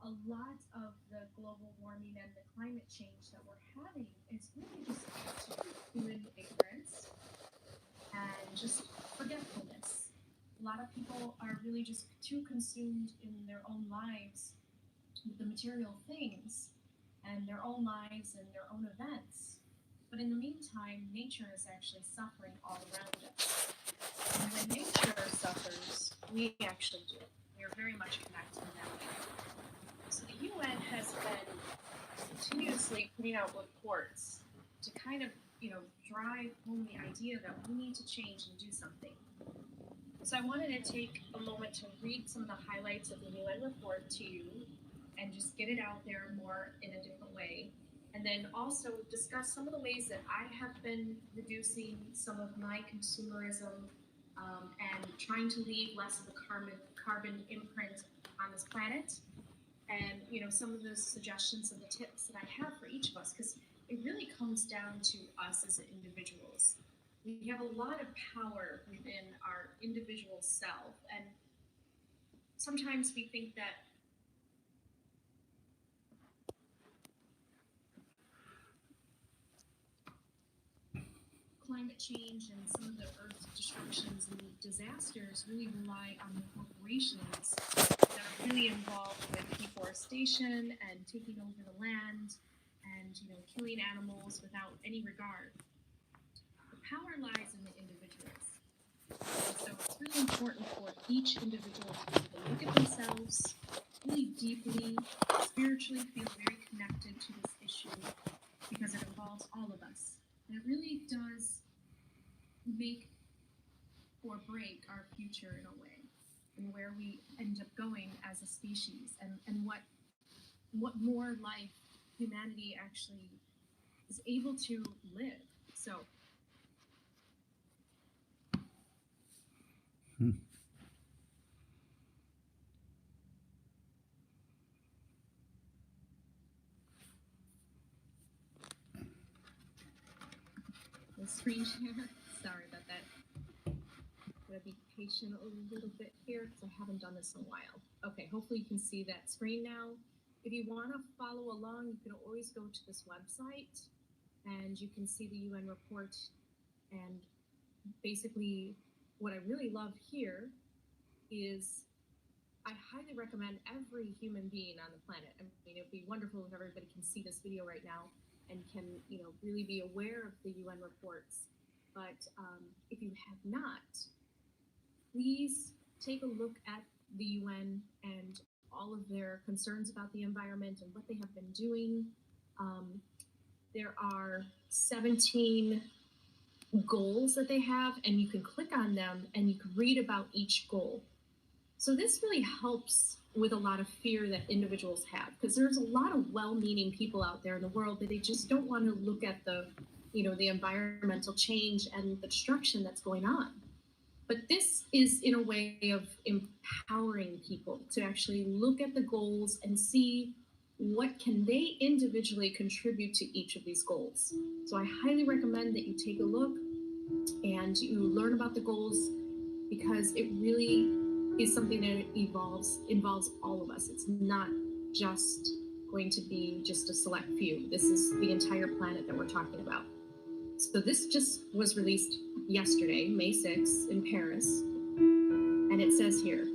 a lot of the global warming and the climate change that we're having is really just due to human ignorance and just forgetfulness. A lot of people are really just too consumed in their own lives with the material things and their own lives and their own events. But in the meantime, nature is actually suffering all around us. And when nature suffers, we actually do. We are very much connected in that way. So the UN has been continuously putting out reports to kind of, drive home the idea that we need to change and do something. So I wanted to take a moment to read some of the highlights of the UN report to you and just get it out there more in a different way. And then also discuss some of the ways that I have been reducing some of my consumerism and trying to leave less of a carbon imprint on this planet. And some of the suggestions and the tips that I have for each of us, because it really comes down to us as individuals. We have a lot of power within our individual self, and sometimes we think that climate change and some of the earth destructions and disasters really rely on the corporations that are really involved with deforestation and taking over the land and killing animals without any regard. The power lies in the individuals. And so it's really important for each individual to take a look at themselves really deeply, spiritually feel very connected to this issue because it involves all of us. And it really does make or break our future in a way, and where we end up going as a species, and what more life humanity actually is able to live. So the screen share, sorry about that. I'm gonna be patient a little bit here because I haven't done this in a while. Okay, hopefully you can see that screen now. If you want to follow along, you can always go to this website and you can see the UN report. And basically, what I really love here is I highly recommend every human being on the planet. I mean, it'd be wonderful if everybody can see this video right now and can, really be aware of the UN reports. But if you have not, please take a look at the UN and all of their concerns about the environment and what they have been doing. There are 17 goals that they have, and you can click on them and you can read about each goal. So this really helps with a lot of fear that individuals have, because there's a lot of well-meaning people out there in the world, but they just don't want to look at the environmental change and the destruction that's going on. But this is in a way of empowering people to actually look at the goals and see what can they individually contribute to each of these goals. So I highly recommend that you take a look and you learn about the goals, because it really is something that involves all of us. It's not just going to be just a select few. This is the entire planet that we're talking about. So this just was released yesterday, May 6th, in Paris. And it says here,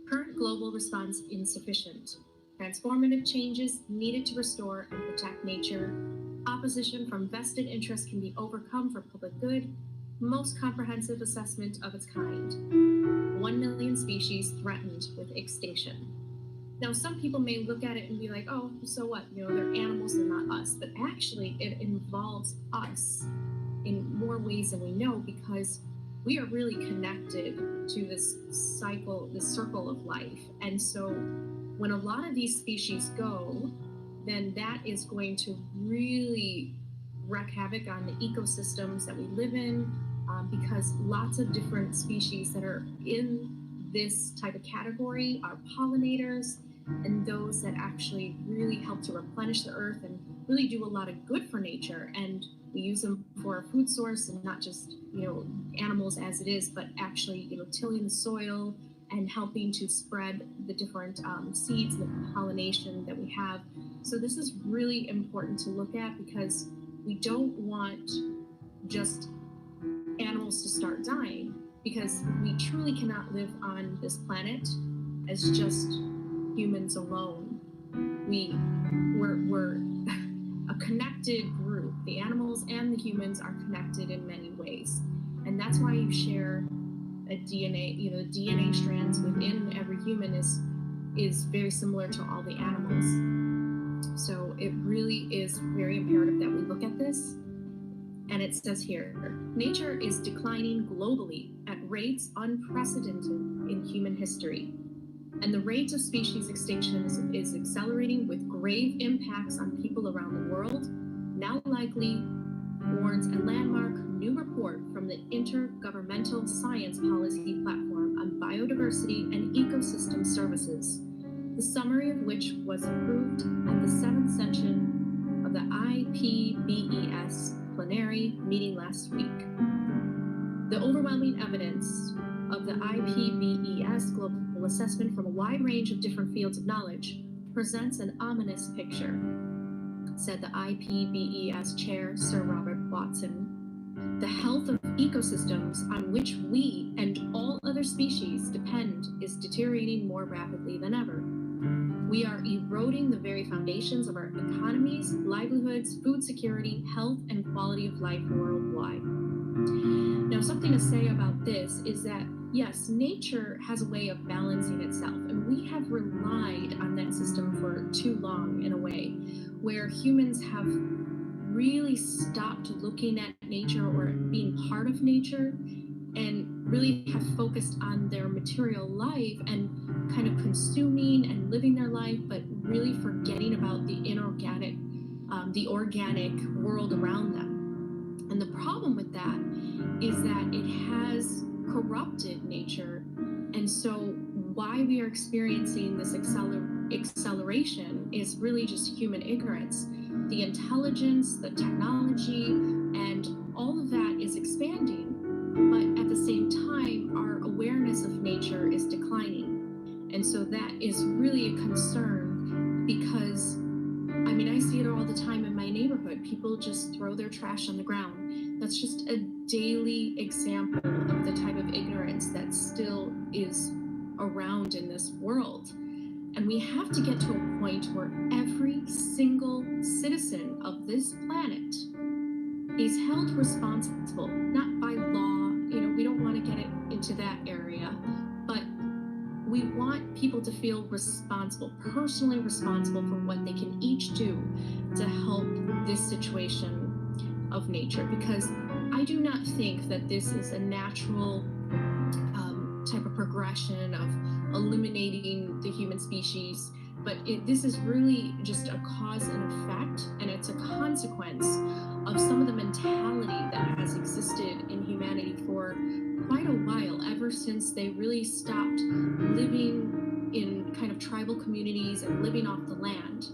current global response insufficient. Transformative changes needed to restore and protect nature. Opposition from vested interests can be overcome for public good. Most comprehensive assessment of its kind. 1 million species threatened with extinction. Now, some people may look at it and be like, oh, so what? They're animals, they're not us. But actually, it involves us in more ways than we know, because we are really connected to this cycle, this circle of life. And so when a lot of these species go, then that is going to really wreak havoc on the ecosystems that we live in, because lots of different species that are in this type of category are pollinators, and those that actually really help to replenish the earth and really do a lot of good for nature. And we use them for a food source, and not just animals as it is, but actually tilling the soil and helping to spread the different seeds and the pollination that we have. So this is really important to look at because we don't want just animals to start dying, because we truly cannot live on this planet as just humans alone. We're a connected group. The animals and the humans are connected in many ways, and that's why you share a DNA. You know, the DNA strands within every human is very similar to all the animals. So it really is very imperative that we look at this. And it says here, nature is declining globally at rates unprecedented in human history. And the rate of species extinction is accelerating with grave impacts on people around the world, now likely warns a landmark new report from the Intergovernmental Science Policy Platform on Biodiversity and Ecosystem Services, the summary of which was approved at the 7th session of the IPBES plenary meeting last week. The overwhelming evidence of the IPBES global assessment from a wide range of different fields of knowledge presents an ominous picture, said the IPBES chair, Sir Robert Watson. The health of ecosystems on which we and all other species depend is deteriorating more rapidly than ever. We are eroding the very foundations of our economies, livelihoods, food security, health, and quality of life worldwide. Now, something to say about this is that, yes, nature has a way of balancing itself, and we have relied on that system for too long in a way, where humans have really stopped looking at nature or being part of nature and really have focused on their material life and kind of consuming and living their life, but really forgetting about the inorganic, the organic world around them. And the problem with that is that it has corrupted nature. And so why we are experiencing this acceleration is really just human ignorance. The intelligence, the technology, and all of that is expanding. But at the same time, our awareness of nature is declining. And so that is really a concern because, I mean, I see it all the time in my neighborhood. People just throw their trash on the ground. That's just a daily example of the type of ignorance that still is around in this world. And we have to get to a point where every single citizen of this planet is held responsible, not by law. You know, we don't want to get it into that area, but we want people to feel responsible, personally responsible for what they can each do to help this situation of nature. Because I do not think that this is a natural type of progression of eliminating the human species, but this is really just a cause and effect, and it's a consequence of some of the mentality that has existed in humanity for quite a while, ever since they really stopped living in kind of tribal communities and living off the land,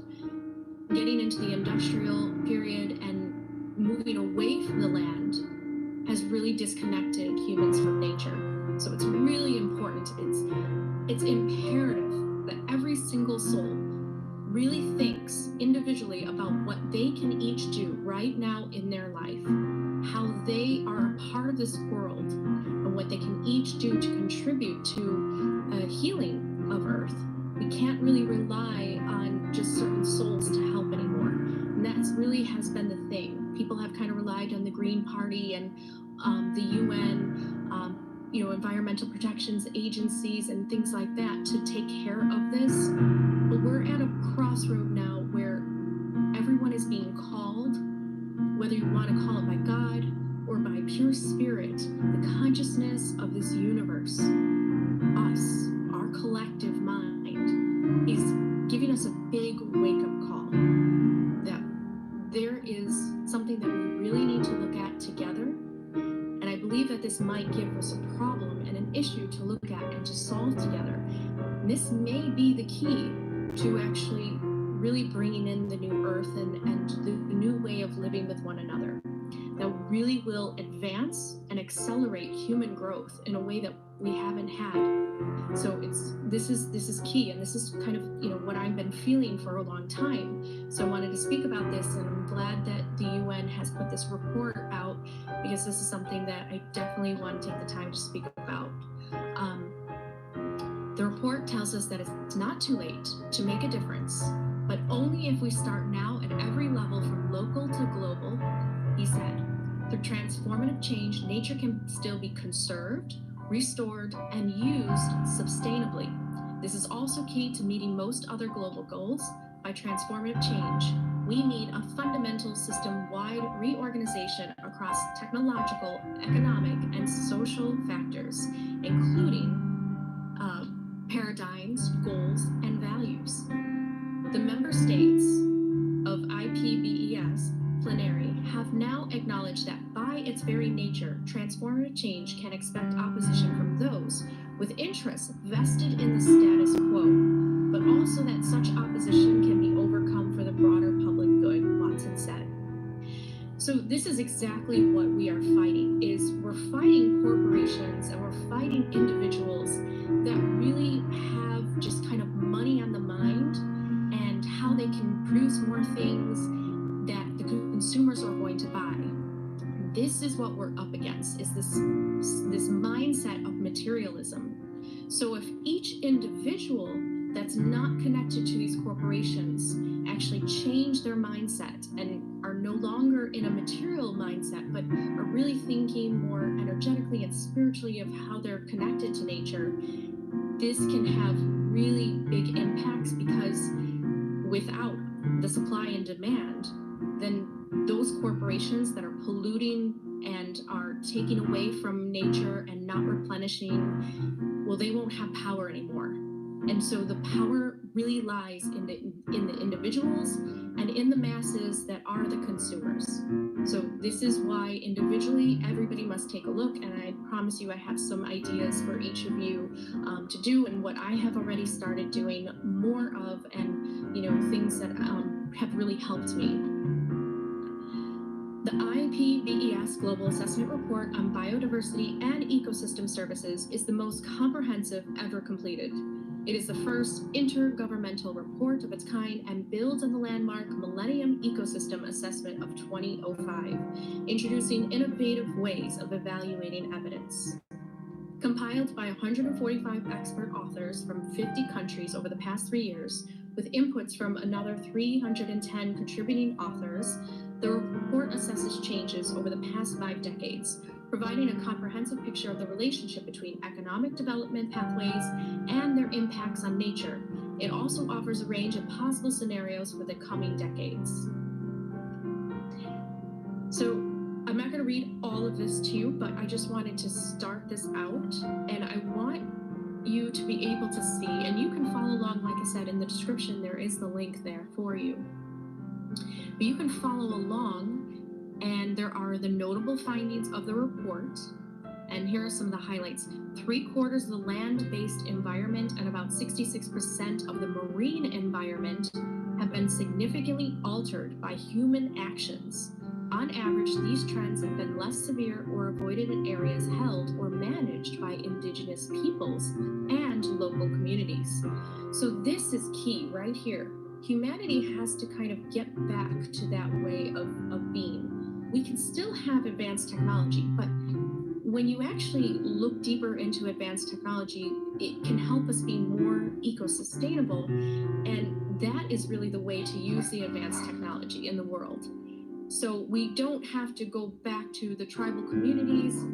getting into the industrial period and moving away from the land has really disconnected humans from nature. So it's really important. It's imperative that every single soul really thinks individually about what they can each do right now in their life, how they are a part of this world, and what they can each do to contribute to a healing of Earth. We can't really rely on just certain souls to help anymore. And that really has been the thing. People have kind of relied on the Green Party and the UN, environmental protections agencies and things like that to take care of this. But we're at a crossroad now where everyone is being called, whether you want to call it by God or by pure spirit, the consciousness of this universe, us, our collective mind, is giving us a big wake-up call that there is something that we really need to look at together. And I believe that this might give us a problem and an issue to look at and to solve together. And this may be the key to actually really bringing in the new earth and the new way of living with one another. that really will advance and accelerate human growth in a way that we haven't had. So this is key, and this is kind of what I've been feeling for a long time. So I wanted to speak about this, and I'm glad that the UN has put this report out, because this is something that I definitely want to take the time to speak about. The report tells us that it's not too late to make a difference, but only if we start now at every level from local to global. He said, through transformative change, nature can still be conserved, restored, and used sustainably. This is also key to meeting most other global goals. By transformative change, we need a fundamental system-wide reorganization across technological, economic, and social factors, including paradigms, goals, and values. The member states of IPBES plenary have now acknowledged that by its very nature, transformative change can expect opposition from those with interests vested in the status quo, but also that such opposition can be overcome for the broader public good, Watson said. So this is exactly what we are fighting, is we're fighting corporations and we're fighting individuals that really have just kind of money on the mind and how they can produce more things that the consumers are going to buy. This is what we're up against, is this mindset of materialism. So if each individual that's not connected to these corporations actually change their mindset and are no longer in a material mindset, but are really thinking more energetically and spiritually of how they're connected to nature, this can have really big impacts, because without the supply and demand, then those corporations that are polluting and are taking away from nature and not replenishing, well, they won't have power anymore. And so the power really lies in the individuals and in the masses that are the consumers. So this is why individually everybody must take a look, and I promise you I have some ideas for each of you to do, and what I have already started doing more of, and things that have really helped me. The IPBES Global Assessment Report on Biodiversity and Ecosystem Services is the most comprehensive ever completed. It is the first intergovernmental report of its kind and builds on the landmark Millennium Ecosystem Assessment of 2005, introducing innovative ways of evaluating evidence. Compiled by 145 expert authors from 50 countries over the past 3 years, with inputs from another 310 contributing authors, the report assesses changes over the past 5 decades, providing a comprehensive picture of the relationship between economic development pathways and their impacts on nature. It also offers a range of possible scenarios for the coming decades. So I'm not going to read all of this to you, but I just wanted to start this out, and I want you to be able to see, and you can follow along, like I said, in the description there is the link there for you. But you can follow along, and there are the notable findings of the report, and here are some of the highlights. 3/4 of the land-based environment and about 66% of the marine environment have been significantly altered by human actions. On average, these trends have been less severe or avoided in areas held or managed by indigenous peoples and local communities. So this is key right here. Humanity has to kind of get back to that way of being. We can still have advanced technology, but when you actually look deeper into advanced technology, it can help us be more eco-sustainable, and that is really the way to use the advanced technology in the world. So we don't have to go back to the tribal communities,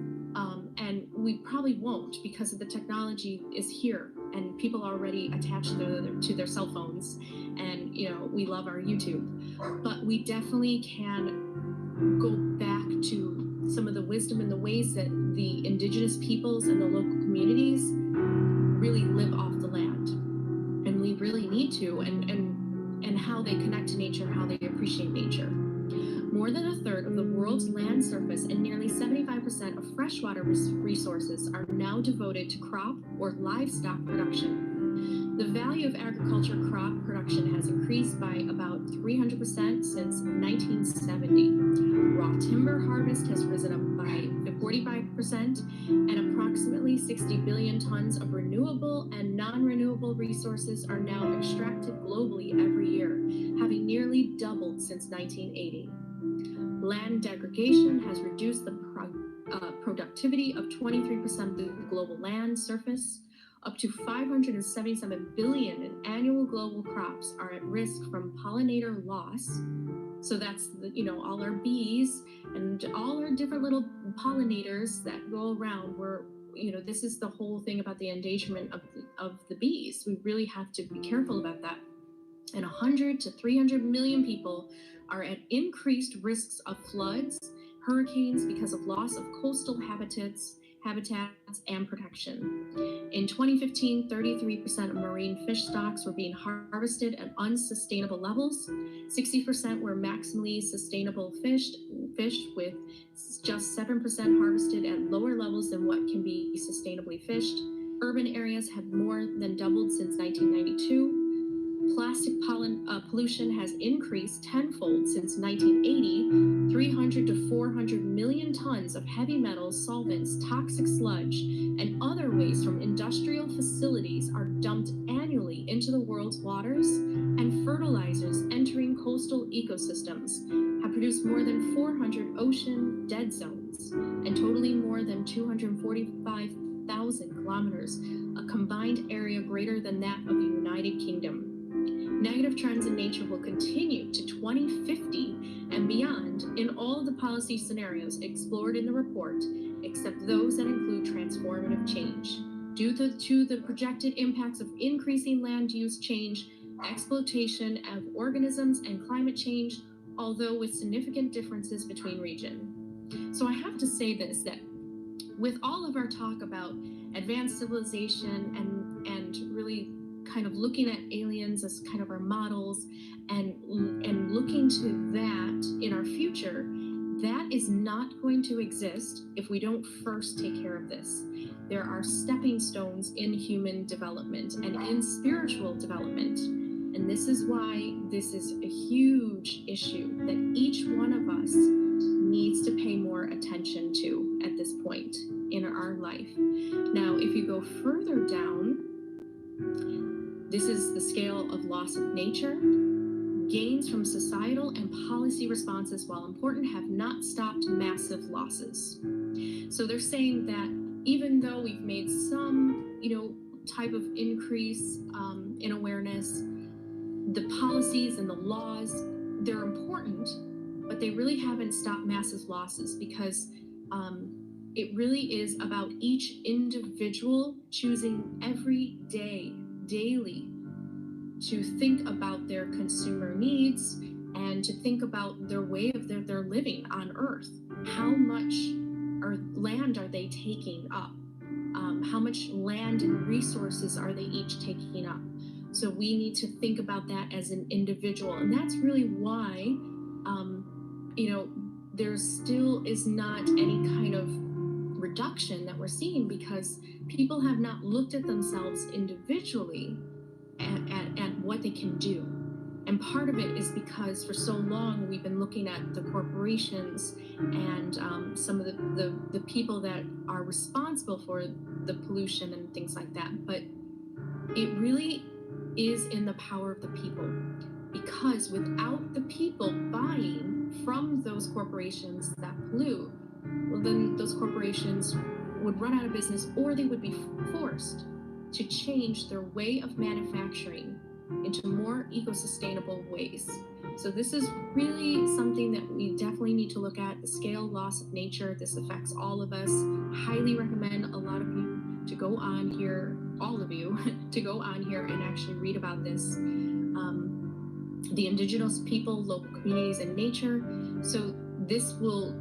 and we probably won't, because the technology is here and people are already attached to their cell phones, and we love our YouTube. But we definitely can go back to some of the wisdom and the ways that the indigenous peoples and the local communities really live off the land, and we really need to, and how they connect to nature, how they appreciate nature. More than 1/3 of the world's land surface and nearly 75% of freshwater resources are now devoted to crop or livestock production. The value of agriculture crop production has increased by about 300% since 1970. Raw timber harvest has risen up by 45%, and approximately 60 billion tons of renewable and non-renewable resources are now extracted globally every year, having nearly doubled since 1980. Land degradation has reduced the productivity of 23% of the global land surface. Up to 577 billion in annual global crops are at risk from pollinator loss. So that's all our bees and all our different little pollinators that go around. This is the whole thing about the endangerment of the bees. We really have to be careful about that. And 100 to 300 million people are at increased risks of floods, hurricanes because of loss of coastal habitats and protection. In 2015, 33% of marine fish stocks were being harvested at unsustainable levels. 60% were maximally sustainable fish, with just 7% harvested at lower levels than what can be sustainably fished. Urban areas have more than doubled since 1992. Plastic pollution has increased tenfold since 1980. 300 to 400 million tons of heavy metals, solvents, toxic sludge, and other waste from industrial facilities are dumped annually into the world's waters, and fertilizers entering coastal ecosystems have produced more than 400 ocean dead zones and totaling more than 245,000 kilometers, a combined area greater than that of the United Kingdom. Negative trends in nature will continue to 2050 and beyond in all the policy scenarios explored in the report, except those that include transformative change. Due to the projected impacts of increasing land use change, exploitation of organisms, and climate change, although with significant differences between regions. So I have to say this, that with all of our talk about advanced civilization and really kind of looking at aliens as kind of our models and looking to that in our future, that is not going to exist if we don't first take care of this. There are stepping stones in human development and in spiritual development. And this is why this is a huge issue that each one of us needs to pay more attention to at this point in our life. Now, if you go further down, this is the scale of loss of nature. Gains from societal and policy responses, while important, have not stopped massive losses. So they're saying that even though we've made some, type of increase in awareness, the policies and the laws, they're important, but they really haven't stopped massive losses, because it really is about each individual choosing every day, daily, to think about their consumer needs and to think about their way of their living on Earth. How much land are they taking up? How much land and resources are they each taking up? So we need to think about that as an individual. And that's really why, there still is not any kind of reduction that we're seeing, because people have not looked at themselves individually at what they can do. And part of it is because for so long we've been looking at the corporations and some of the people that are responsible for the pollution and things like that. But it really is in the power of the people, because without the people buying from those corporations that pollute, well, then those corporations would run out of business, or they would be forced to change their way of manufacturing into more eco-sustainable ways. So this is really something that we definitely need to look at, the scale loss of nature. This affects all of us. Highly recommend a lot of you to go on here, all of you, to go on here and actually read about this. The indigenous people, local communities, and nature. So this will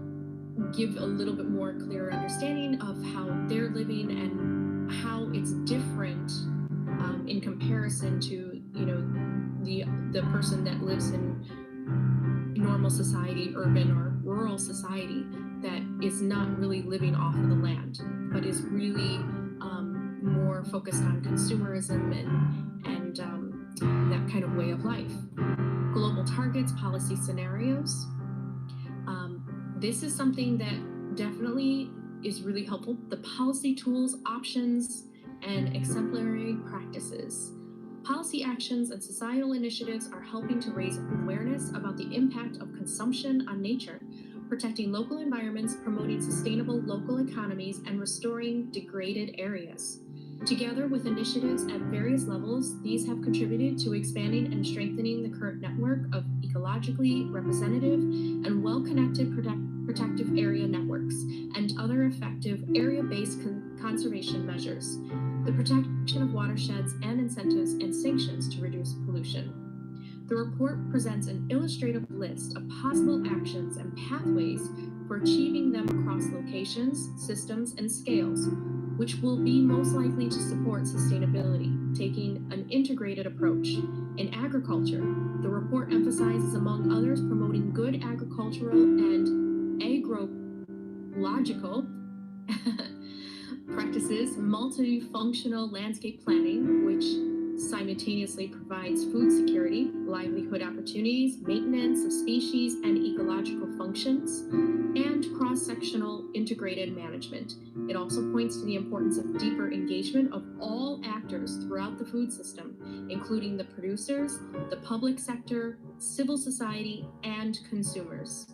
give a little bit more clear understanding of how they're living and how it's different in comparison to the person that lives in normal society, urban or rural society, that is not really living off of the land, but is really more focused on consumerism and that kind of way of life. Global targets, policy scenarios. This is something that definitely is really helpful. The policy tools, options, and exemplary practices. Policy actions and societal initiatives are helping to raise awareness about the impact of consumption on nature, protecting local environments, promoting sustainable local economies, and restoring degraded areas. Together with initiatives at various levels, these have contributed to expanding and strengthening the current network of ecologically representative and well-connected protective area networks and other effective area-based conservation measures, the protection of watersheds, and incentives and sanctions to reduce pollution. The report presents an illustrative list of possible actions and pathways for achieving them across locations, systems, and scales, which will be most likely to support sustainability, taking an integrated approach. In agriculture, the report emphasizes, among others, promoting good agricultural and agrological practices, multifunctional landscape planning, which simultaneously provides food security, livelihood opportunities, maintenance of species and ecological functions, and cross-sectional integrated management. It also points to the importance of deeper engagement of all actors throughout the food system, including the producers, the public sector, civil society, and consumers,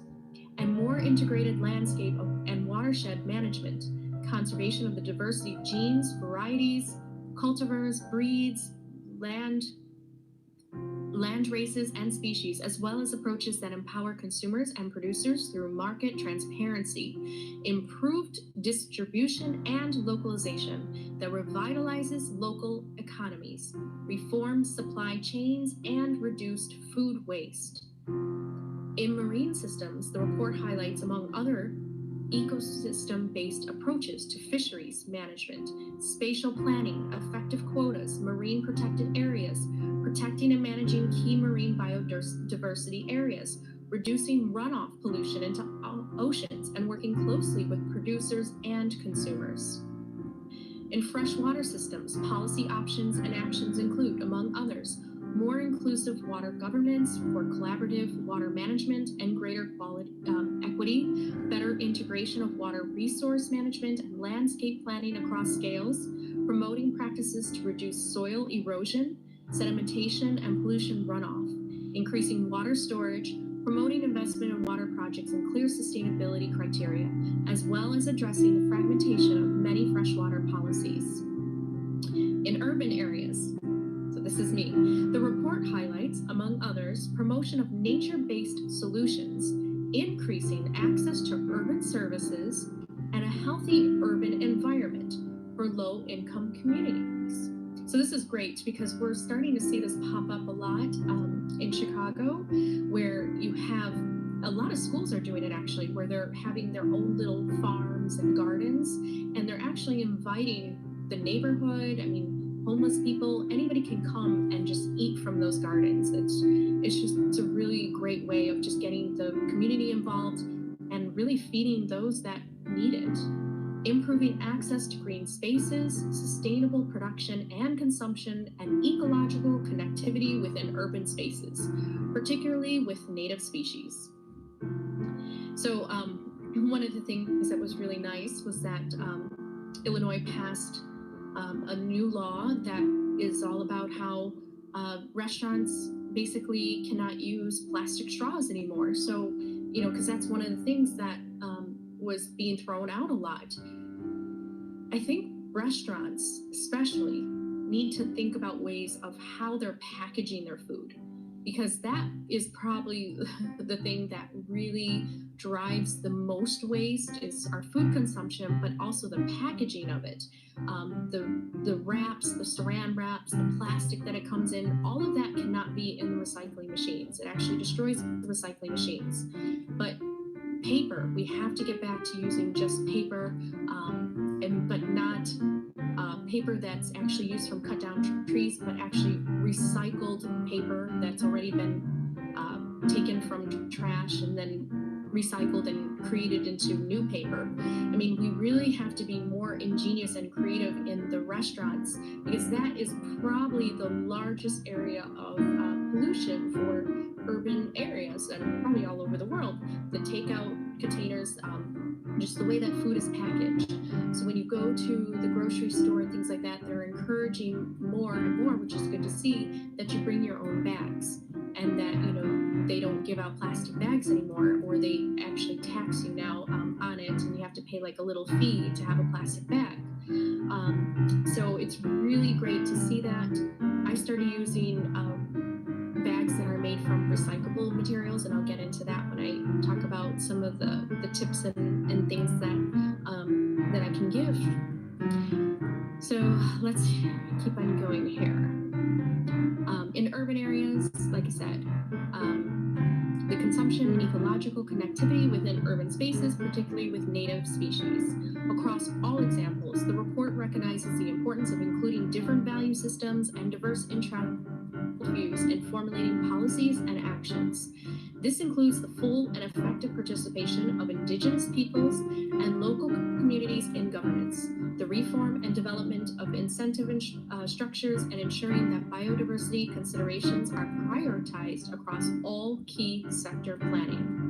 and more integrated landscape and watershed management, conservation of the diversity of genes, varieties, cultivars, breeds, land races, and species, as well as approaches that empower consumers and producers through market transparency, improved distribution and localization that revitalizes local economies, reforms supply chains, and reduced food waste. In marine systems, the report highlights, among other ecosystem-based approaches to fisheries management, spatial planning, effective quotas, marine protected areas, protecting and managing key marine biodiversity areas, reducing runoff pollution into oceans, and working closely with producers and consumers. In freshwater systems, policy options and actions include, among others, more inclusive water governance for collaborative water management and greater quality equity, better integration of water resource management and landscape planning across scales, promoting practices to reduce soil erosion, sedimentation, and pollution runoff, increasing water storage, promoting investment in water projects and clear sustainability criteria, as well as addressing the fragmentation of many freshwater policies. In urban areas, this is me. The report highlights, among others, promotion of nature-based solutions, increasing access to urban services, and a healthy urban environment for low-income communities. So this is great because we're starting to see this pop up a lot in Chicago, where you have a lot of schools are doing it actually, where they're having their own little farms and gardens, and they're actually inviting the neighborhood, homeless people, anybody can come and just eat from those gardens. It's a really great way of just getting the community involved and really feeding those that need it. Improving access to green spaces, sustainable production and consumption, and ecological connectivity within urban spaces, particularly with native species. So one of the things that was really nice was that Illinois passed a new law that is all about how restaurants basically cannot use plastic straws anymore. So, because that's one of the things that was being thrown out a lot. I think restaurants especially need to think about ways of how they're packaging their food, because that is probably the thing that really drives the most waste is our food consumption, but also the packaging of it. The wraps, the saran wraps, the plastic that it comes in, all of that cannot be in the recycling machines. It actually destroys the recycling machines. But paper, we have to get back to using just paper, but not paper that's actually used from cut down trees, but actually recycled paper that's already been taken from trash and then recycled and created into new paper. I mean, we really have to be more ingenious and creative in the restaurants, because that is probably the largest area of pollution for urban areas and probably all over the world. The takeout containers, just the way that food is packaged. So when you go to the grocery store and things like that, they're encouraging more and more, which is good to see, that you bring your own bags, and that, you know, they don't give out plastic bags anymore, or they actually tax you now on it, and you have to pay like a little fee to have a plastic bag. So it's really great to see that. I started using bags that are made from recyclable materials, and I'll get into that when I talk about some of the tips and things that I can give. So let's keep on going here. In urban areas, like I said, the consumption and ecological connectivity within urban spaces, particularly with native species. Across all examples, the report recognizes the importance of including different value systems and diverse interest views in formulating policies and actions. This includes the full and effective participation of Indigenous peoples and local communities in governance, the reform and development of incentive structures, and ensuring that biodiversity considerations are prioritized across all key sector planning.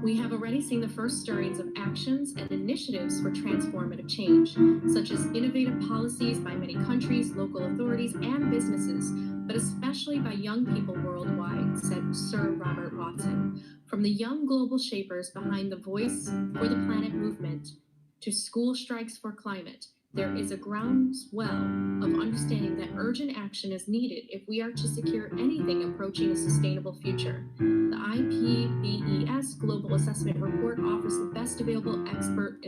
We have already seen the first stirrings of actions and initiatives for transformative change, such as innovative policies by many countries, local authorities, and businesses, but especially by young people worldwide, said Sir Robert Watson. From the young global shapers behind the Voice for the Planet movement to school strikes for climate, there is a groundswell of understanding that urgent action is needed if we are to secure anything approaching a sustainable future. The IPBES Global Assessment Report offers the best available expert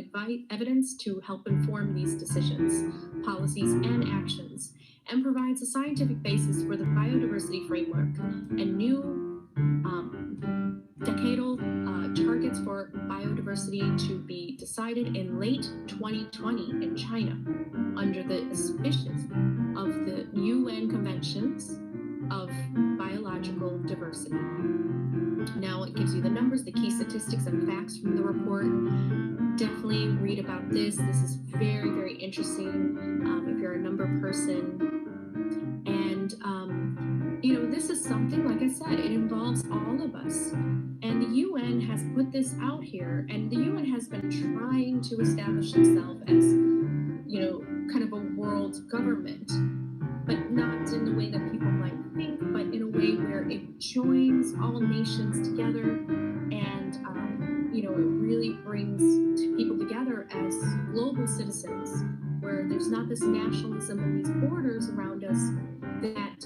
evidence to help inform these decisions, policies, and actions, and provides a scientific basis for the biodiversity framework and new decadal targets for biodiversity to be decided in late 2020 in China under the auspices of the UN Conventions of Biological Diversity. Now it gives you the numbers, the key statistics and facts from the report. Definitely read about this. This is very, very interesting if you're a number person. And, you know, this is something, like I said, it involves all of us. And the UN has put this out here, and the UN has been trying to establish itself as, you know, kind of a world government, but not in the way that people might think, but in a way where it joins all nations together, and, you know, it really brings people together as global citizens, where there's not this nationalism and these borders around us that,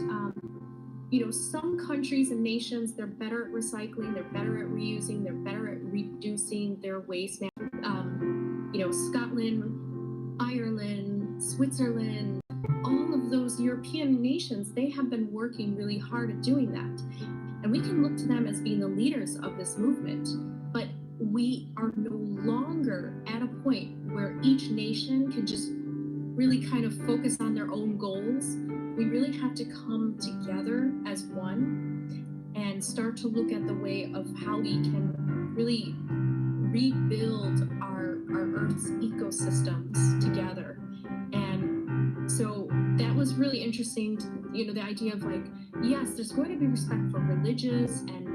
you know, some countries and nations, they're better at recycling, they're better at reusing, they're better at reducing their waste now. You know, Scotland, Ireland, Switzerland, all of those European nations, they have been working really hard at doing that. And we can look to them as being the leaders of this movement. But we are no longer at a point where each nation can just really kind of focus on their own goals. We really have to come together as one and start to look at the way of how we can really rebuild our Earth's ecosystems together. And so that was really interesting, you know, the idea of like, yes, there's going to be respect for religious and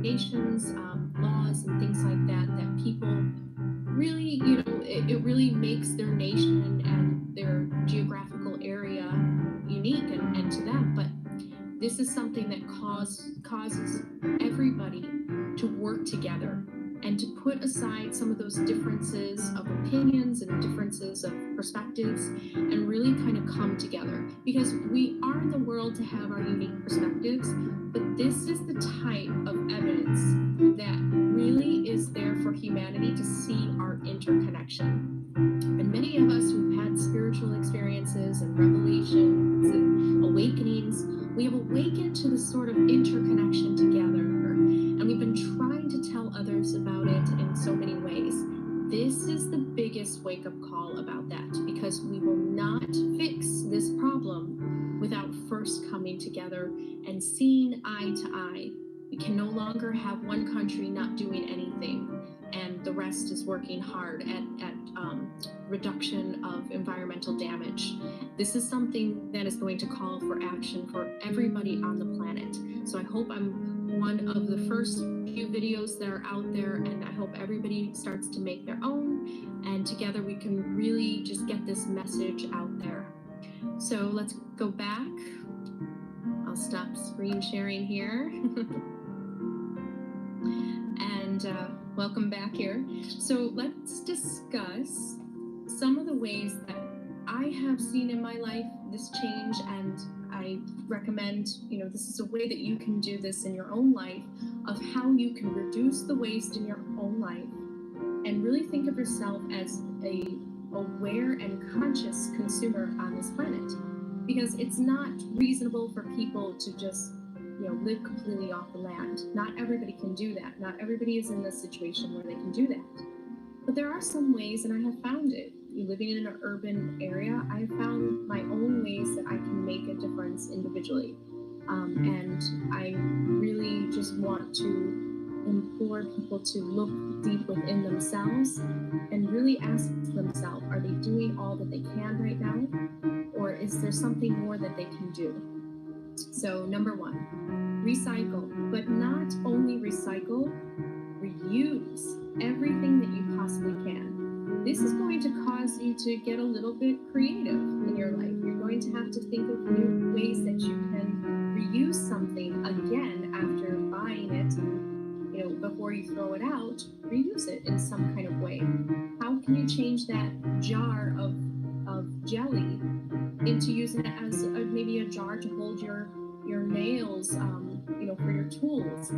nations, laws and things like that, that people really, you know, it really makes their nation and their geographical area unique and to them. But this is something that causes everybody to work together and to put aside some of those differences of opinions and differences of perspectives and really kind of come together, because we are in the world to have our unique perspectives, but this is the type of evidence that really is there for humanity to see our interconnection. And many of us who've had spiritual experiences and revelations and awakenings, we have awakened to this sort of interconnection together, and we've been trying to tell others about it in so many ways. This is the biggest wake-up call about that, because we will not fix this problem without first coming together and seeing eye to eye We can no longer have one country not doing anything and the rest is working hard at reduction of environmental damage. This is something that is going to call for action for everybody on the planet. So I hope I'm one of the first few videos that are out there, and I hope everybody starts to make their own, and together we can really just get this message out there. So let's go back. I'll stop screen sharing here. And welcome back here. So let's discuss some of the ways that I have seen in my life this change, and I recommend, this is a way that you can do this in your own life, of how you can reduce the waste in your own life and really think of yourself as a aware and conscious consumer on this planet. Because it's not reasonable for people to just live completely off the land. Not everybody can do that. Not everybody is in the situation where they can do that. But there are some ways, and I have found it. Living in an urban area, I have found my own ways that I can make a difference individually. And I really just want to implore people to look deep within themselves and really ask themselves, are they doing all that they can right now? Or is there something more that they can do? So number one, recycle, but not only recycle, reuse everything that you possibly can. This is going to cause you to get a little bit creative in your life. You're going to have to think of new ways that you can reuse something again after buying it. Before you throw it out, reuse it in some kind of way. How can you change that jar of jelly into using it as maybe a jar to hold your nails, for your tools?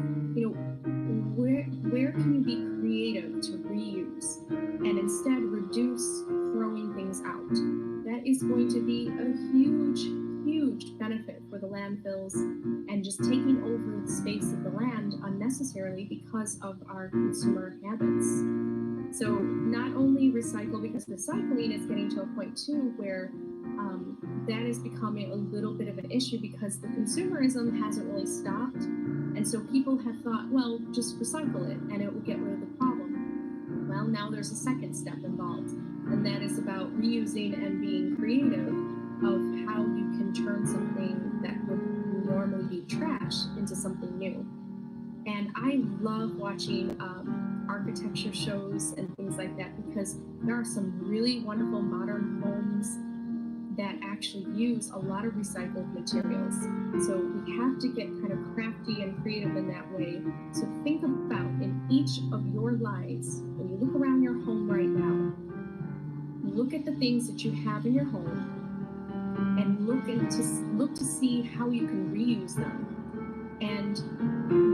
Where can you be creative to reuse and instead reduce throwing things out? That is going to be a huge benefit for the landfills and just taking over the space of the land unnecessarily because of our consumer habits. So not only recycle, because recycling is getting to a point too where that is becoming a little bit of an issue because the consumerism hasn't really stopped. And so people have thought, well, just recycle it and it will get rid of the problem. Well, now there's a second step involved, and that is about reusing and being creative of how you can turn something that would normally be trash into something new. And I love watching architecture shows and things like that, because there are some really wonderful modern homes that actually use a lot of recycled materials. So we have to get kind of crafty and creative in that way. So think about, in each of your lives, when you look around your home right now, look at the things that you have in your home and look to see how you can reuse them and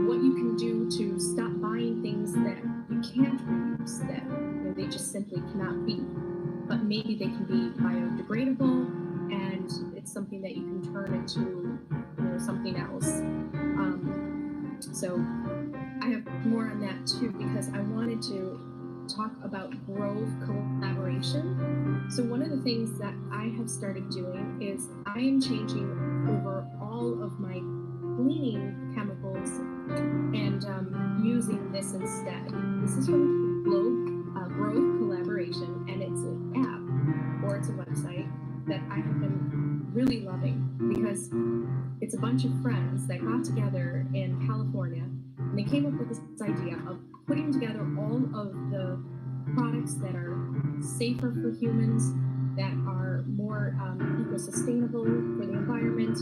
what you can do to stop buying things that you can't reuse, that they just simply cannot be. But maybe they can be biodegradable, and it's something that you can turn into something else. So I have more on that too, because I wanted to talk about grove collaboration. So one of the things that I have started doing is I am changing over all of my cleaning chemicals and using this instead. This is from Grove Collaboration, and it's an app, or it's a website that I have been really loving, because it's a bunch of friends that got together in California, and they came up with this idea of putting together all of the products that are safer for humans, that are more eco-sustainable for the environment,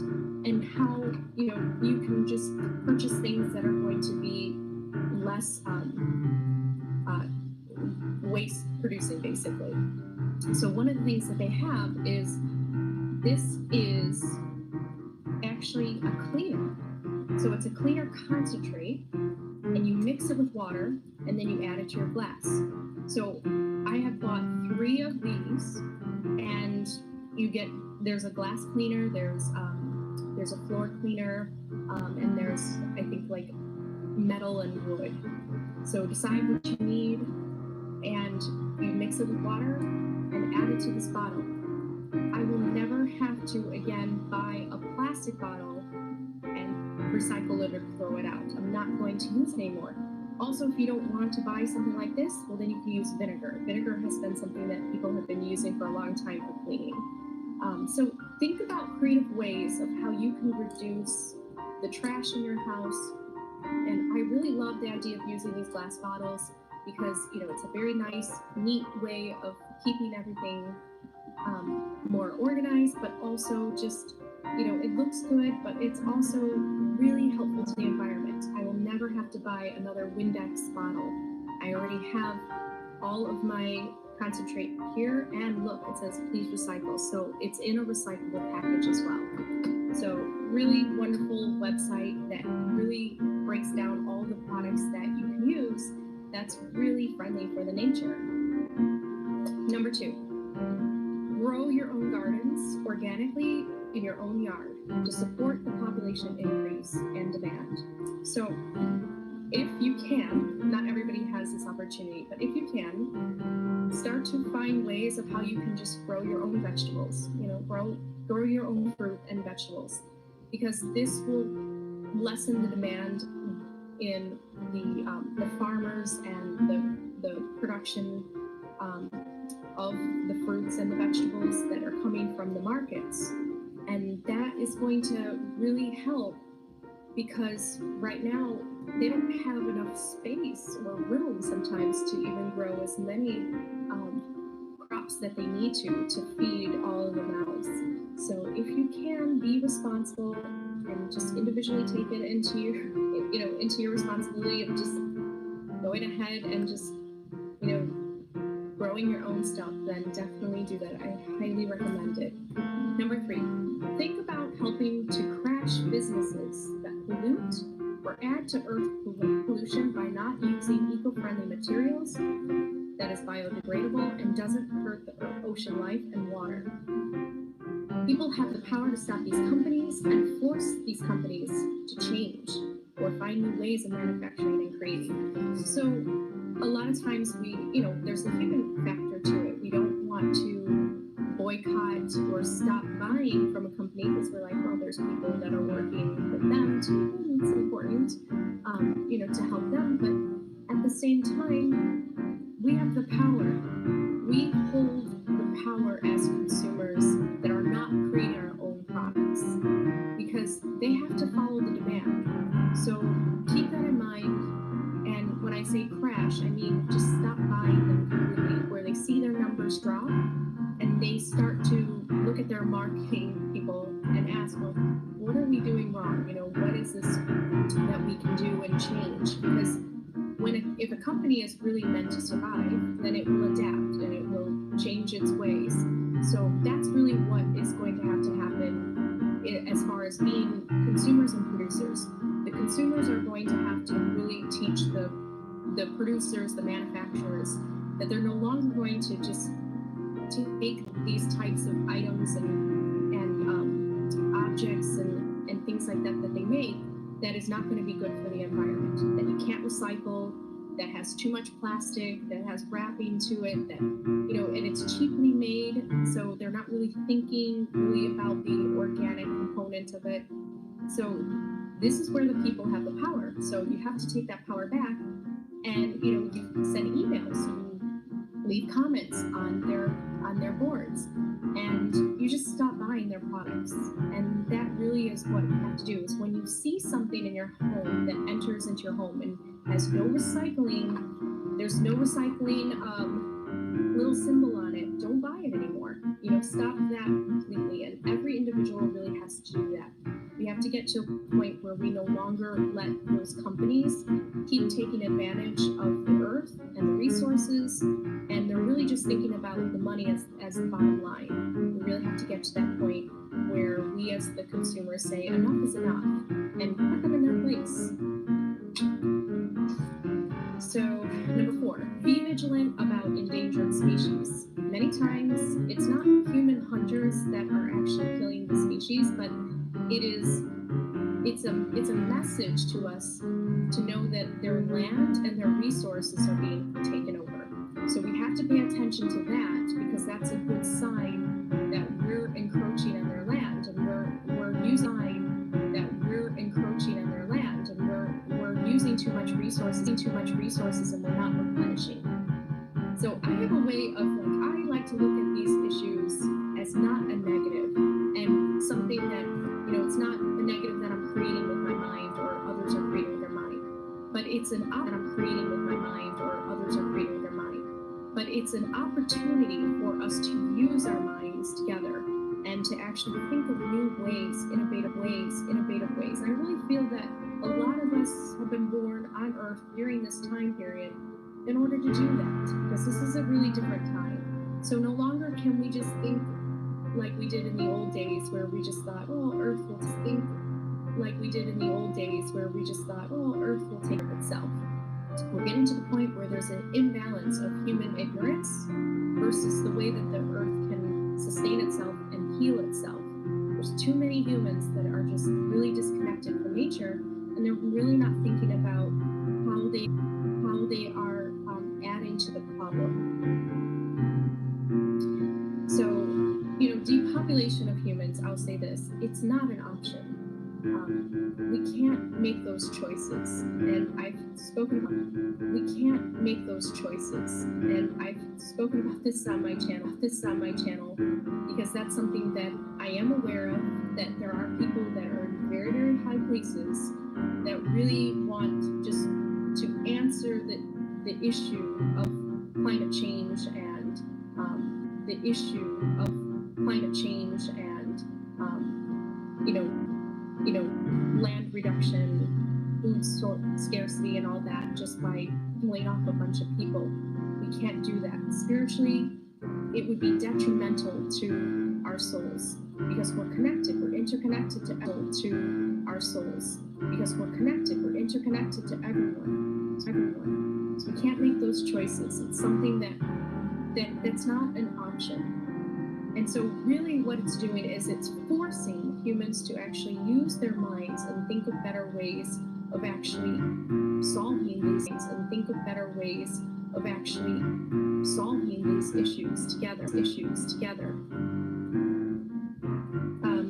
and how you can just purchase things that are going to be less waste producing, basically. So one of the things that they have is, this is actually a cleaner. So it's a cleaner concentrate, and you mix it with water, and then you add it to your glass. So I have bought 3 of these, and there's a glass cleaner, there's a floor cleaner, and there's, I think, like metal and wood. So decide what you need, and you mix it with water and add it to this bottle. I will never have to again buy a plastic bottle and recycle it or throw it out. I'm not going to use it anymore. Also, if you don't want to buy something like this, well, then you can use vinegar. Vinegar has been something that people have been using for a long time for cleaning. So think about creative ways of how you can reduce the trash in your house. And I really love the idea of using these glass bottles because, it's a very nice, neat way of keeping everything more organized, but also just, it looks good, but it's also really helpful to the environment. I will never have to buy another Windex bottle. I already have all of my concentrate here, and look, it says please recycle. So it's in a recyclable package as well. So really wonderful website that really breaks down all the products that you can use that's really friendly for the nature. Number 2, grow your own gardens organically in your own yard to support the population increase and demand. So if you can, not everybody has this opportunity, but if you can, start to find ways of how you can just grow your own vegetables, grow your own fruit and vegetables, because this will lessen the demand in the farmers and the production of the fruits and the vegetables that are coming from the markets. And that is going to really help, because right now they don't have enough space or room sometimes to even grow as many crops that they need to feed all of the mouths. So if you can, be responsible and just individually take it into your responsibility of just going ahead and just growing your own stuff, then definitely do that. I highly recommend it. Number 3, think about helping to crash businesses that pollute or add to earth pollution by not using eco-friendly materials that is biodegradable and doesn't hurt the ocean life and water. People have the power to stop these companies and force these companies to change or find new ways of manufacturing and creating. So a lot of times there's a human factor to it. We don't want to boycott or stop buying from a company because we're like, well, there's people that are working with them too, and it's important, to help them. But at the same time, we have the power. We hold the power as consumers that are not creating our own products, because they have to follow the demand. So keep that in mind. And when I say crash, I mean just stop buying them completely, where they see their numbers drop and they start to look at their marketing people and ask, well, what are we doing wrong? What is this that we can do and change? Because if a company is really meant to survive, then it will adapt and it will change its ways. So that's really what is going to happen as far as being consumers and producers. The consumers are going to have to really teach the producers, the manufacturers, that they're no longer going to just take these types of items and objects and things like that they make that is not going to be good for the environment, that you can't recycle, that has too much plastic, that has wrapping to it, that and it's cheaply made, so they're not really thinking really about the organic component of it. So this is where the people have the power. So you have to take that power back, and you send emails, you leave comments on their boards, and you just stop buying their products. And that really is what you have to do, is when you see something in your home that enters into your home and has no recycling, there's no recycling little symbol on it, don't buy it anymore. Stop that completely. And every individual really has to do that. We have to get to a point where we no longer let those companies keep taking advantage of the earth and the resources, and they're really just thinking about the money as the bottom line. We really have to get to that point where we as the consumers say enough is enough and put them in their place. So number 4, be vigilant about endangered species. Many times it's not human hunters that are actually killing the species, but it's a message to us to know that their land and their resources are being taken over. So we have to pay attention to that, because that's a good sign that we're encroaching on their land, and we're using that we're encroaching on too much resources, and we're not replenishing. So I have a way of I like to look at these issues as not a negative and something that, it's not a negative that I'm creating with my mind or others are creating with their mind, but it's an that I'm creating with my mind or others are creating with their mind. But it's an opportunity for us to use our minds together and to actually think of new ways, innovative ways. And I really feel that a lot of us have been born on Earth during this time period in order to do that, because this is a really different time. So no longer can we just think like we did in the old days where we just thought, Earth will just think like we did in the old days where we just thought, Earth will take care of itself. We're getting to the point where there's an imbalance of human ignorance versus the way that the Earth can sustain itself and heal itself. There's too many humans that are just really disconnected from nature, and they're really not thinking about how they are adding to the problem. So, depopulation of humans, I'll say this, it's not an option. We can't make those choices, and I've spoken about we can't make those choices, and I've spoken about this on my channel because that's something that I am aware of, that there are people that are in very, very high places that really want just to answer the issue of climate change and the issue of climate change and land reduction, food scarcity, and all that just by killing off a bunch of people. We can't do that. Spiritually, it would be detrimental to our souls because we're connected. We're interconnected to our souls because we're connected. We're interconnected to everyone. So we can't make those choices. It's something that's not an option. And so really what it's doing is it's forcing humans to actually use their minds and think of better ways of actually solving these things and think of better ways of actually solving these issues together.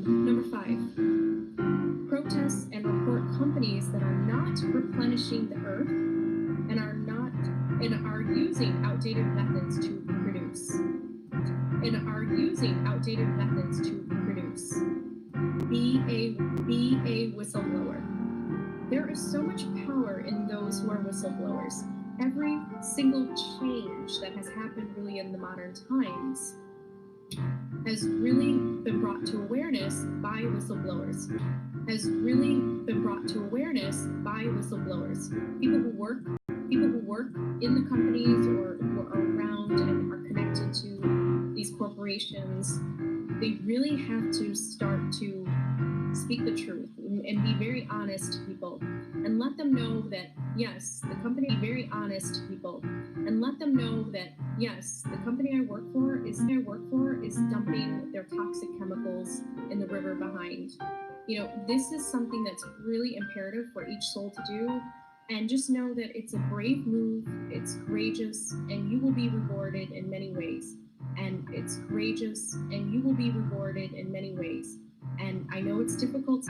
Number 5, protest and report companies that are not replenishing the earth and are using outdated methods to produce. Be a whistleblower. There is so much power in those who are whistleblowers. Every single change that has happened really in the modern times has really been brought to awareness by whistleblowers. People who work in the companies or are around and are connected to these corporations, they really have to start to speak the truth and be very honest to people and let them know that yes, the company I work for is dumping their toxic chemicals in the river behind. This is something that's really imperative for each soul to do. And just know that it's a brave move, it's courageous, and you will be rewarded in many ways. And I know it's difficult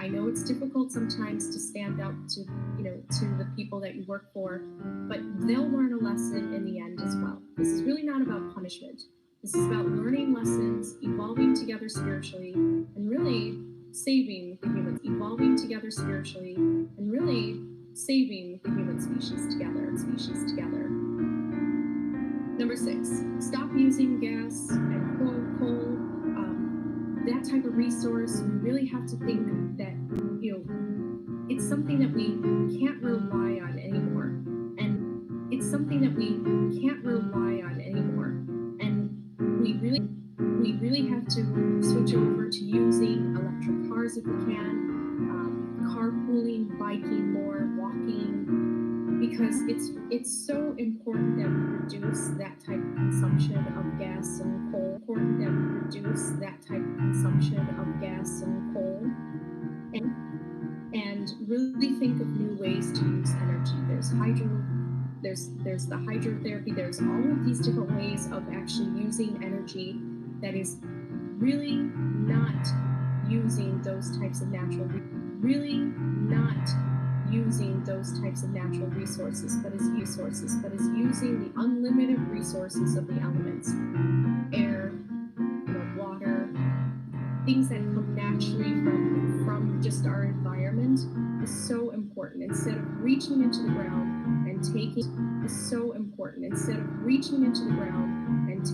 sometimes to stand up to the people that you work for, but they'll learn a lesson in the end as well. This is really not about punishment. This is about learning lessons, evolving together spiritually, and really saving the human species together. Number 6, stop using gas and coal, that type of resource. We really have to think that, it's something that we can't rely on anymore. And we really have to switch over to using electric cars if we can, carpooling, biking more, walking, because it's so important that we reduce that type of consumption of gas and coal. And really think of new ways to use energy. There's the hydrotherapy. There's all of these different ways of actually using energy that is really not using those types of using those types of natural resources, but is using the unlimited resources of the elements, air, water, things that come naturally from just our environment is so important. Instead of reaching into the ground and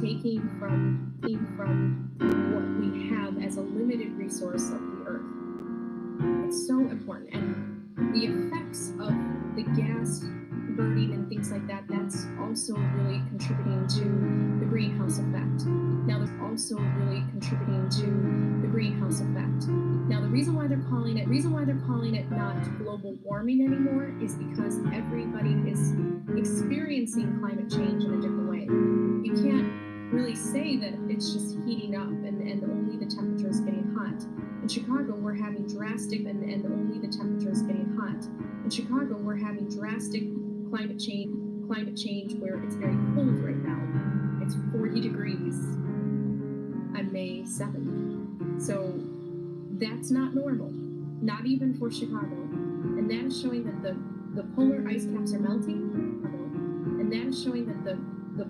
taking from what we have as a limited resource of the earth. It's so important. And the effects of the gas burning and things like that, that's also really contributing to the greenhouse effect. Now, there's also really contributing to the greenhouse effect. Now, the reason why they're calling it not global warming anymore is because everybody is experiencing climate change in a different way. You can't really say that it's just heating up and only the temperature is getting hot. In Chicago, we're having drastic and only the temperature is getting hot. In Chicago, we're having drastic climate change where it's very cold right now. It's 40 degrees on May 7th. So that's not normal, not even for Chicago. And that is showing that the polar ice caps are melting. And that is showing that the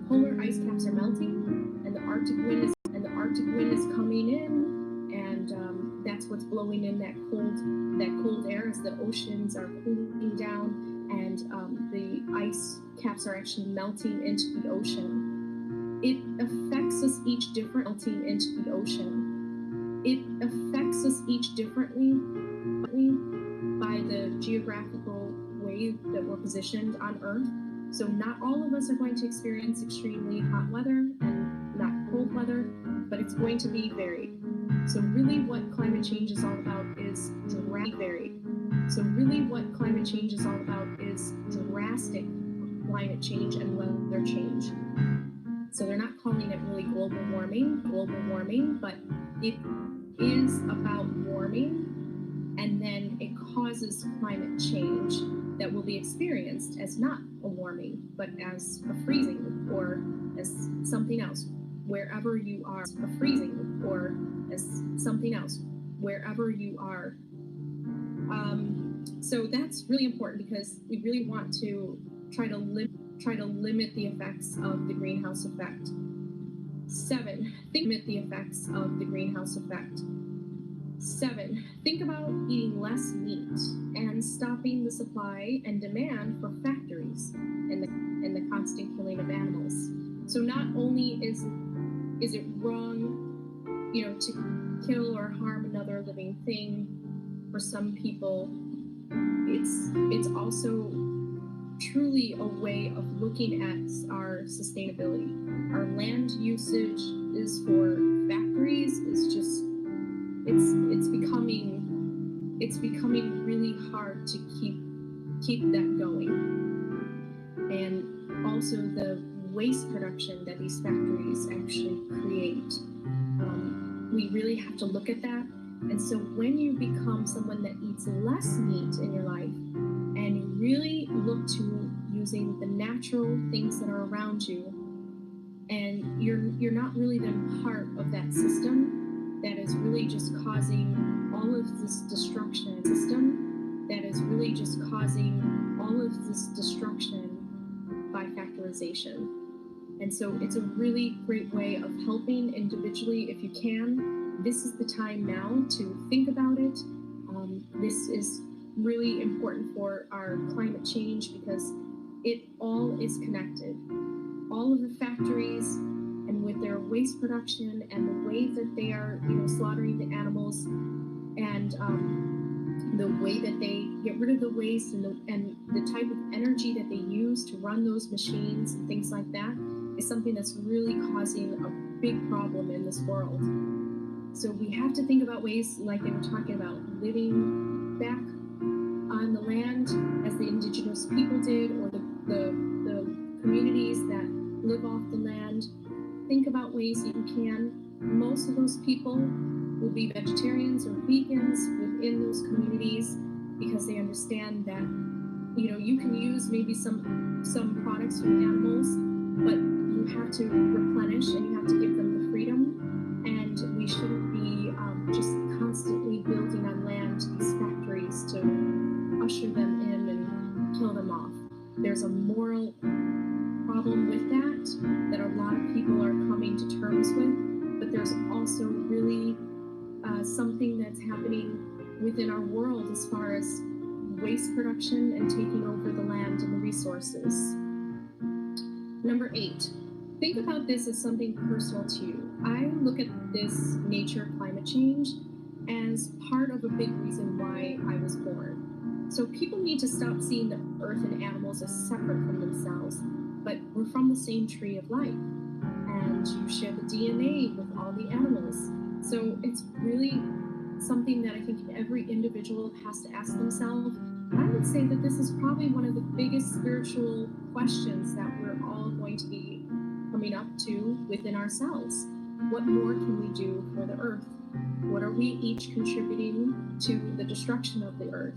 polar ice caps are melting, and the Arctic wind is coming in, and that's what's blowing in that cold air as the oceans are cooling down, and the ice caps are actually melting into the ocean. It affects us each differently into the ocean. It affects us each differently by the geographical way that we're positioned on Earth. So not all of us are going to experience extremely hot weather and not cold weather, but it's going to be varied. So really what climate change is all about is drastic climate change and weather change. So they're not calling it really global warming, but it is about warming, and then it causes climate change that will be experienced as not a warming, but as a freezing or as something else wherever you are, a freezing or as something else wherever you are. So that's really important because we really want to try to limit the effects of the greenhouse effect. 7. Limit the effects of the greenhouse effect. 7. Think about eating less meat and stopping the supply and demand for factories and the constant killing of animals. So not only is it wrong, to kill or harm another living thing for some people, it's also truly a way of looking at our sustainability. Our land usage is for factories is just it's becoming really hard to keep that going. And also the waste production that these factories actually create. We really have to look at that. And so when you become someone that eats less meat in your life and you really look to using the natural things that are around you, and you're not really then part of that system that is really just causing all of this destruction by factorization. And so it's a really great way of helping individually if you can. This is the time now to think about it. This is really important for our climate change because it all is connected. All of the factories and with their waste production and the way that they are, slaughtering the animals, and the way that they get rid of the waste and the type of energy that they use to run those machines and things like that is something that's really causing a big problem in this world. So we have to think about ways like they were talking about, living back on the land as the indigenous people did, or the communities that live off the land. Think about ways you can. Most of those people will be vegetarians or vegans within those communities because they understand that, you can use maybe some products from animals, but you have to replenish and you have to give them the freedom. And we shouldn't be just constantly building on land these factories to usher them in kill them off. There's a moral problem with that a lot of people are coming to terms with, but there's also really something that's happening within our world as far as waste production and taking over the land and the resources. Number 8, think about this as something personal to you. I look at this nature climate change as part of a big reason why I was born. So people need to stop seeing the earth and animals as separate from themselves, but we're from the same tree of life, and you share the DNA with all the animals. So it's really something that I think every individual has to ask themselves. I would say that this is probably one of the biggest spiritual questions that we're all going to be coming up to within ourselves. What more can we do for the earth? What are we each contributing to the destruction of the earth?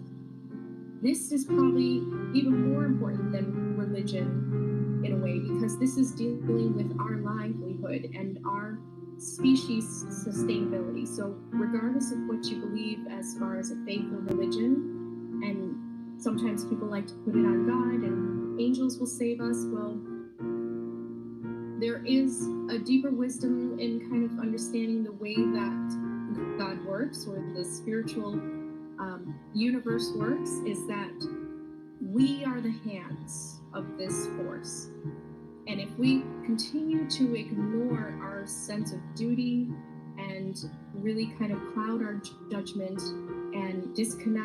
This is probably even more important than religion in a way, because this is dealing with our livelihood and our species sustainability. So regardless of what you believe as far as a faith or religion, and sometimes people like to put it on God and angels will save us, well, there is a deeper wisdom in kind of understanding the way that God works, or the spiritual universe works, is that we are the hands of this force. And if we continue to ignore our sense of duty and really kind of cloud our judgment and disconnect